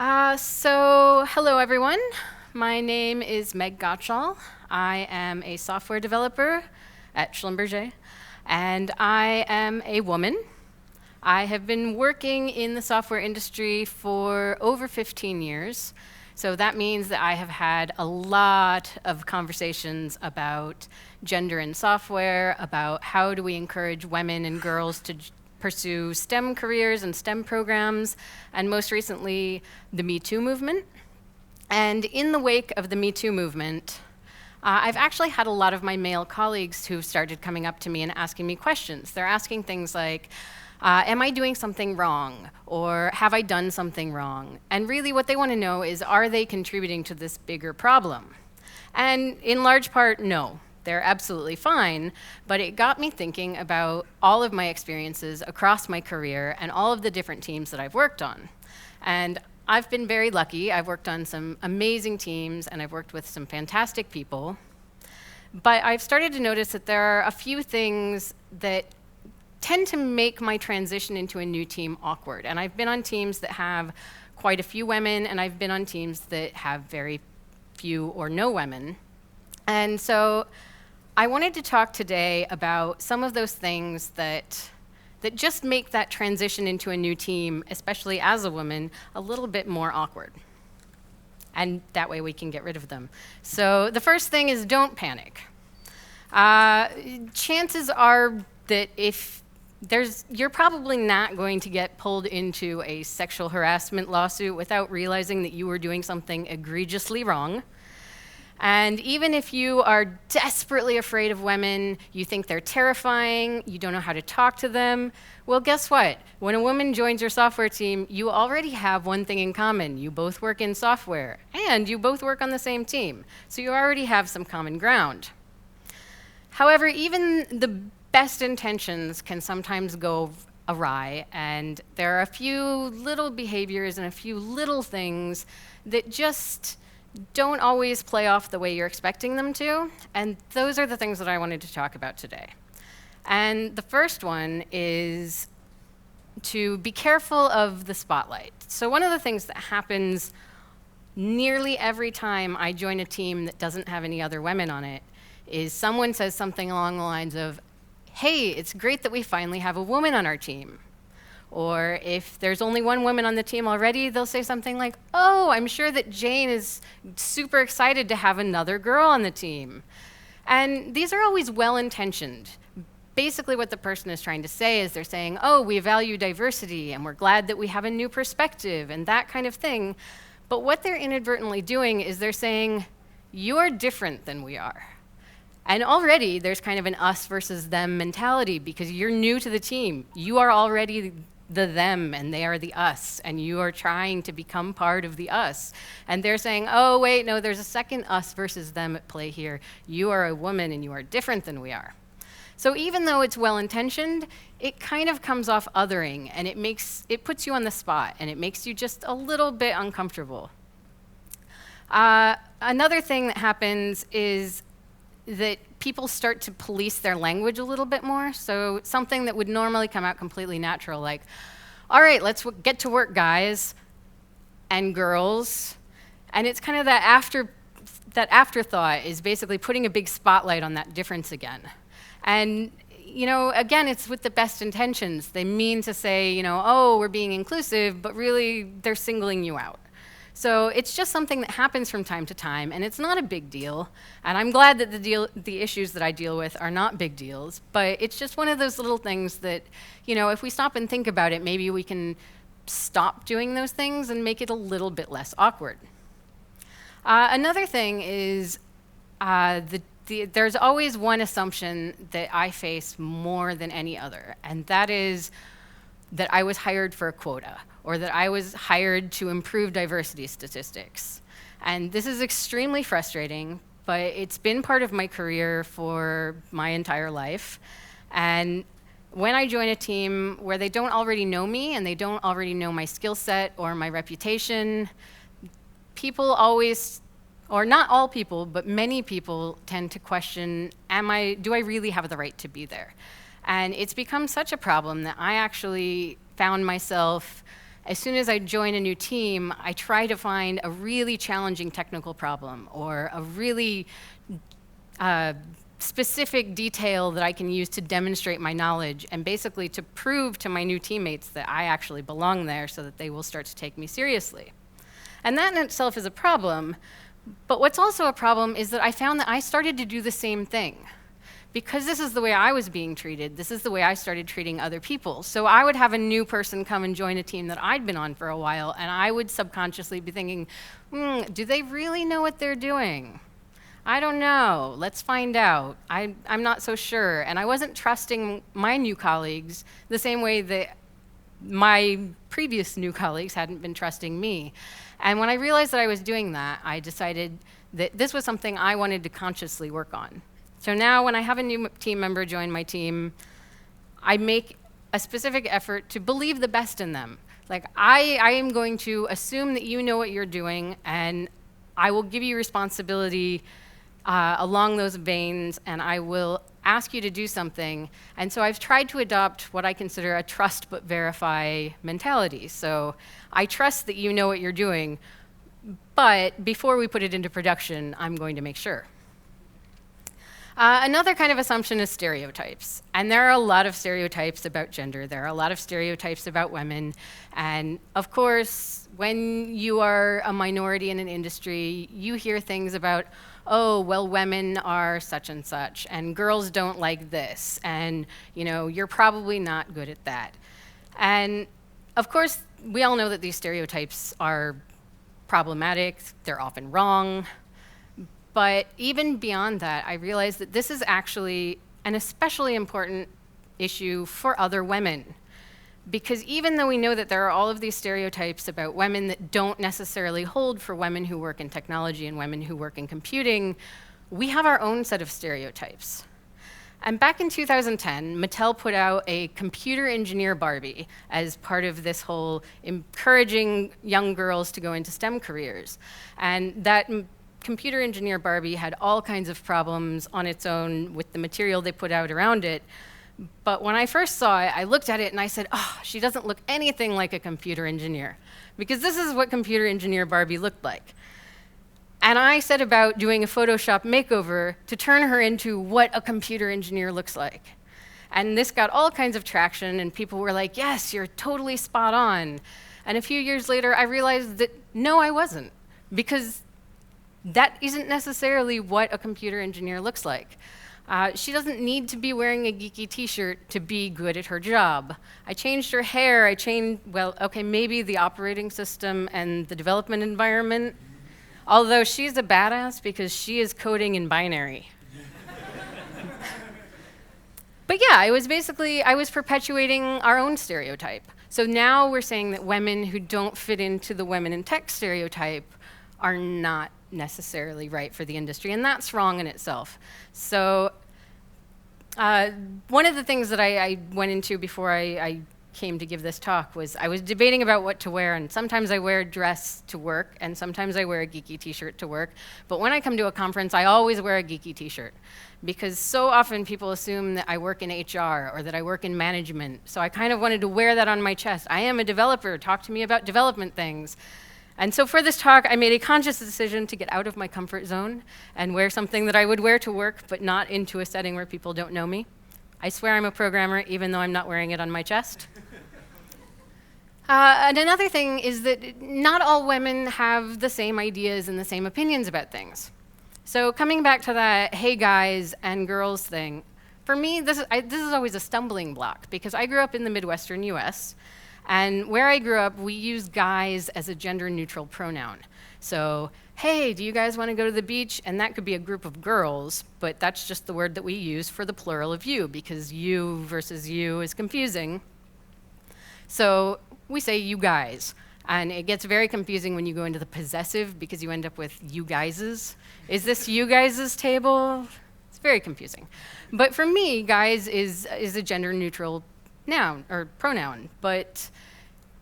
Hello everyone. My name is Meg Gotshall. I am a software developer at Schlumberger, and I am a woman. I have been working in the software industry for over 15 years. So that means that I have had a lot of conversations about gender in software, about how do we encourage women and girls to pursue STEM careers and STEM programs, and most recently, the Me Too movement. And in the wake of the Me Too movement, I've actually had a lot of my male colleagues who've started coming up to me and asking me questions. They're asking things like, am I doing something wrong? Or have I done something wrong? And really what they want to know is, are they contributing to this bigger problem? And in large part, no. They're absolutely fine, but it got me thinking about all of my experiences across my career and all of the different teams that I've worked on. And I've been very lucky. I've worked on some amazing teams, and I've worked with some fantastic people. But I've started to notice that there are a few things that tend to make my transition into a new team awkward. And I've been on teams that have quite a few women, and I've been on teams that have very few or no women. And so I wanted to talk today about some of those things that just make that transition into a new team, especially as a woman, a little bit more awkward. And that way we can get rid of them. So the first thing is, don't panic. Chances are that you're probably not going to get pulled into a sexual harassment lawsuit without realizing that you were doing something egregiously wrong. And even if you are desperately afraid of women, you think they're terrifying, you don't know how to talk to them, well, guess what? When a woman joins your software team, you already have one thing in common. You both work in software, and you both work on the same team. So you already have some common ground. However, even the best intentions can sometimes go awry, and there are a few little behaviors and a few little things that just don't always play off the way you're expecting them to, and those are the things that I wanted to talk about today. And the first one is to be careful of the spotlight. So one of the things that happens nearly every time I join a team that doesn't have any other women on it is someone says something along the lines of, hey, it's great that we finally have a woman on our team. Or if there's only one woman on the team already, they'll say something like, oh, I'm sure that Jane is super excited to have another girl on the team. And these are always well-intentioned. Basically what the person is trying to say is they're saying, oh, we value diversity, and we're glad that we have a new perspective, and that kind of thing. But what they're inadvertently doing is they're saying, you're different than we are. And already there's kind of an us versus them mentality, because you're new to the team. You are already the them and they are the us, and you are trying to become part of the us. And they're saying, oh, wait, no, there's a second us versus them at play here. You are a woman and you are different than we are. So even though it's well-intentioned, it kind of comes off othering, and it puts you on the spot, and it makes you just a little bit uncomfortable. Another thing that happens is that people start to police their language a little bit more. So something that would normally come out completely natural, like, all right, let's get to work, guys and girls. And it's kind of that afterthought is basically putting a big spotlight on that difference again. And again, it's with the best intentions. They mean to say, oh, we're being inclusive, but really they're singling you out. So it's just something that happens from time to time, and it's not a big deal. And I'm glad that the issues that I deal with are not big deals, but it's just one of those little things that, if we stop and think about it, maybe we can stop doing those things and make it a little bit less awkward. Another thing is there's always one assumption that I face more than any other, and that is that I was hired for a quota, or that I was hired to improve diversity statistics. And this is extremely frustrating, but it's been part of my career for my entire life. And when I join a team where they don't already know me and they don't already know my skill set or my reputation, people always, or not all people, but many people tend to question, do I really have the right to be there? And it's become such a problem that I actually found myself as soon as I join a new team, I try to find a really challenging technical problem or a really specific detail that I can use to demonstrate my knowledge and basically to prove to my new teammates that I actually belong there so that they will start to take me seriously. And that in itself is a problem, but what's also a problem is that I found that I started to do the same thing. Because this is the way I was being treated, this is the way I started treating other people. So I would have a new person come and join a team that I'd been on for a while, and I would subconsciously be thinking, do they really know what they're doing? I don't know. Let's find out. I'm not so sure. And I wasn't trusting my new colleagues the same way that my previous new colleagues hadn't been trusting me. And when I realized that I was doing that, I decided that this was something I wanted to consciously work on. So now when I have a new team member join my team, I make a specific effort to believe the best in them. Like, I am going to assume that you know what you're doing, and I will give you responsibility along those veins, and I will ask you to do something. And so I've tried to adopt what I consider a trust but verify mentality. So I trust that you know what you're doing, but before we put it into production, I'm going to make sure. Another kind of assumption is stereotypes. And there are a lot of stereotypes about gender. There are a lot of stereotypes about women. And of course, when you are a minority in an industry, you hear things about, oh, well, women are such and such, and girls don't like this, and you're probably not good at that. And of course, we all know that these stereotypes are problematic, they're often wrong, but even beyond that, I realized that this is actually an especially important issue for other women. Because even though we know that there are all of these stereotypes about women that don't necessarily hold for women who work in technology and women who work in computing, we have our own set of stereotypes. And back in 2010, Mattel put out a computer engineer Barbie as part of this whole encouraging young girls to go into STEM careers. And that computer engineer Barbie had all kinds of problems on its own with the material they put out around it. But when I first saw it, I looked at it and I said, oh, she doesn't look anything like a computer engineer. Because this is what computer engineer Barbie looked like. And I set about doing a Photoshop makeover to turn her into what a computer engineer looks like. And this got all kinds of traction, and people were like, yes, you're totally spot on. And a few years later, I realized that no, I wasn't. Because that isn't necessarily what a computer engineer looks like. She doesn't need to be wearing a geeky t-shirt to be good at her job. I changed her hair, maybe the operating system and the development environment. Although she's a badass because she is coding in binary. But yeah, I was perpetuating our own stereotype. So now we're saying that women who don't fit into the women in tech stereotype are not necessarily right for the industry, and that's wrong in itself. So one of the things that I went into before I came to give this talk was I was debating about what to wear, and sometimes I wear a dress to work, and sometimes I wear a geeky t-shirt to work. But when I come to a conference, I always wear a geeky t-shirt, because so often people assume that I work in HR or that I work in management. So I kind of wanted to wear that on my chest. I am a developer. Talk to me about development things. And so for this talk, I made a conscious decision to get out of my comfort zone and wear something that I would wear to work, but not into a setting where people don't know me. I swear I'm a programmer, even though I'm not wearing it on my chest. And another thing is that not all women have the same ideas and the same opinions about things. So coming back to that hey guys and girls thing, for me, this is always a stumbling block, because I grew up in the Midwestern US, and where I grew up, we use guys as a gender-neutral pronoun. So, hey, do you guys want to go to the beach? And that could be a group of girls, but that's just the word that we use for the plural of you, because you versus you is confusing. So we say you guys, and it gets very confusing when you go into the possessive, because you end up with you guys's. Is this you guys's table? It's very confusing. But for me, guys is a gender-neutral noun or pronoun, but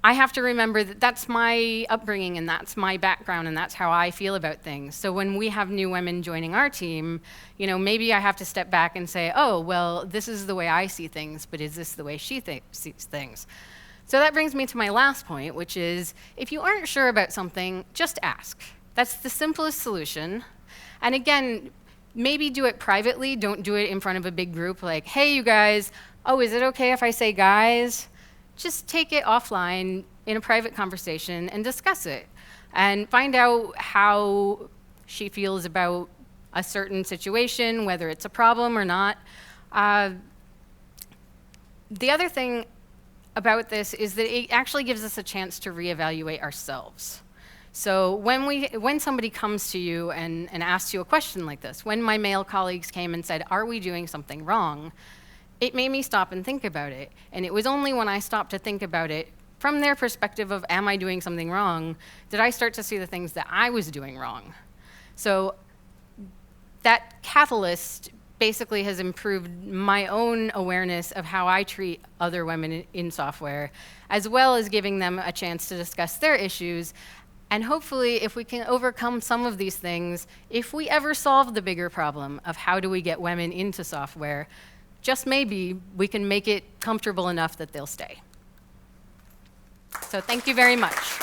I have to remember that that's my upbringing and that's my background and that's how I feel about things. So when we have new women joining our team, maybe I have to step back and say, oh, well, this is the way I see things, but is this the way she sees things? So that brings me to my last point, which is if you aren't sure about something, just ask. That's the simplest solution. And again, maybe do it privately. Don't do it in front of a big group like, hey, you guys, oh, is it okay if I say guys? Just take it offline in a private conversation and discuss it. And find out how she feels about a certain situation, whether it's a problem or not. The other thing about this is that it actually gives us a chance to reevaluate ourselves. So when somebody comes to you and asks you a question like this, when my male colleagues came and said, are we doing something wrong? It made me stop and think about it. And it was only when I stopped to think about it from their perspective of, am I doing something wrong, did I start to see the things that I was doing wrong. So that catalyst basically has improved my own awareness of how I treat other women in software, as well as giving them a chance to discuss their issues. And hopefully, if we can overcome some of these things, if we ever solve the bigger problem of how do we get women into software, just maybe we can make it comfortable enough that they'll stay. So thank you very much.